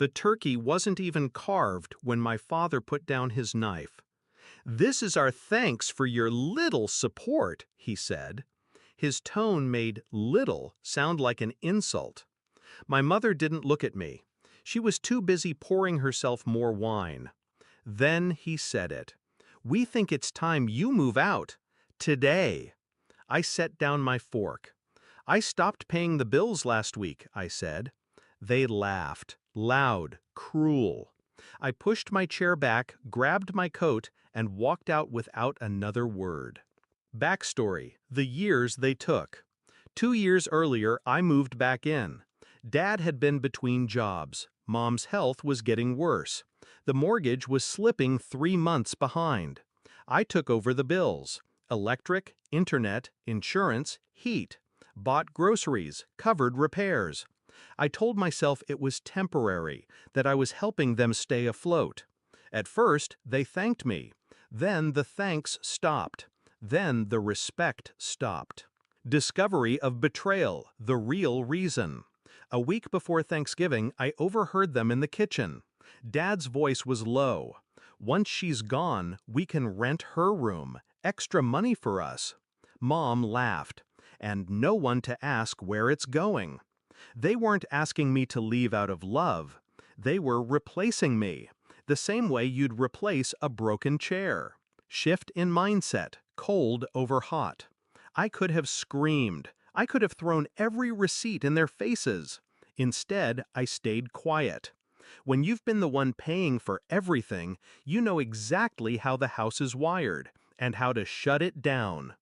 The turkey wasn't even carved when my father put down his knife. "This is our thanks for your little support," he said. His tone made "little" sound like an insult. My mother didn't look at me. She was too busy pouring herself more wine. Then he said it. "We think it's time you move out. Today." I set down my fork. "I stopped paying the bills last week," I said. They laughed, loud, cruel. I pushed my chair back, grabbed my coat, and walked out without another word. Backstory: the years they took. 2 years earlier, I moved back in. Dad had been between jobs. Mom's health was getting worse. The mortgage was slipping 3 months behind. I took over the bills: electric, internet, insurance, heat. Bought groceries, covered repairs. I told myself it was temporary, that I was helping them stay afloat. At first, they thanked me. Then the thanks stopped. Then the respect stopped. Discovery of betrayal, the real reason. A week before Thanksgiving, I overheard them in the kitchen. Dad's voice was low. "Once she's gone, we can rent her room. Extra money for us." Mom laughed. "And no one to ask where it's going." They weren't asking me to leave out of love. They were replacing me, the same way you'd replace a broken chair. Shift in mindset, cold over hot. I could have screamed. I could have thrown every receipt in their faces. Instead, I stayed quiet. When you've been the one paying for everything, you know exactly how the house is wired and how to shut it down.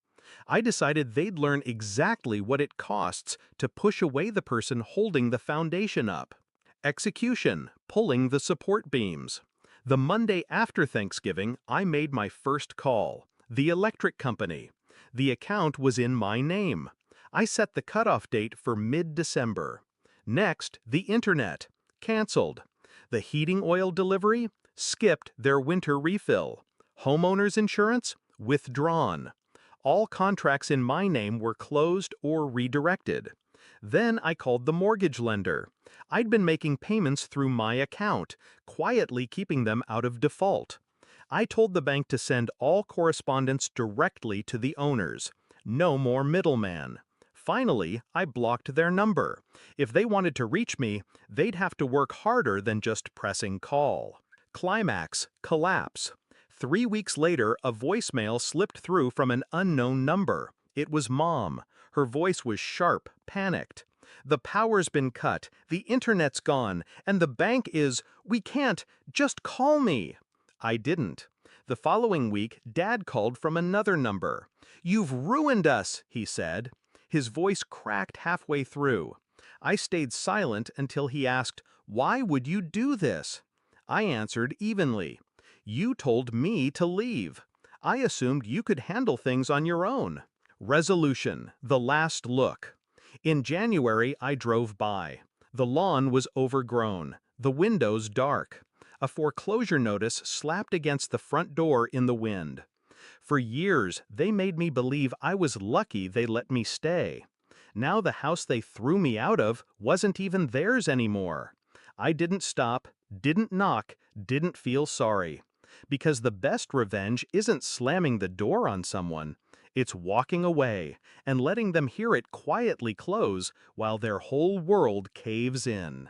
I decided they'd learn exactly what it costs to push away the person holding the foundation up. Execution: pulling the support beams. The Monday after Thanksgiving, I made my first call. The electric company. The account was in my name. I set the cutoff date for mid-December. Next, the internet. Canceled. The heating oil delivery? Skipped their winter refill. Homeowners insurance? Withdrawn. All contracts in my name were closed or redirected. Then I called the mortgage lender. I'd been making payments through my account, quietly keeping them out of default. I told the bank to send all correspondence directly to the owners. No more middleman. Finally, I blocked their number. If they wanted to reach me, they'd have to work harder than just pressing call. Climax: collapse. 3 weeks later, a voicemail slipped through from an unknown number. It was Mom. Her voice was sharp, panicked. "The power's been cut, the internet's gone, and the bank is, we can't, just call me." I didn't. The following week, Dad called from another number. "You've ruined us," he said. His voice cracked halfway through. I stayed silent until he asked, "Why would you do this?" I answered evenly. "You told me to leave. I assumed you could handle things on your own." Resolution: the last look. In January, I drove by. The lawn was overgrown, the windows dark. A foreclosure notice slapped against the front door in the wind. For years, they made me believe I was lucky they let me stay. Now the house they threw me out of wasn't even theirs anymore. I didn't stop, didn't knock, didn't feel sorry. Because the best revenge isn't slamming the door on someone. It's walking away and letting them hear it quietly close while their whole world caves in.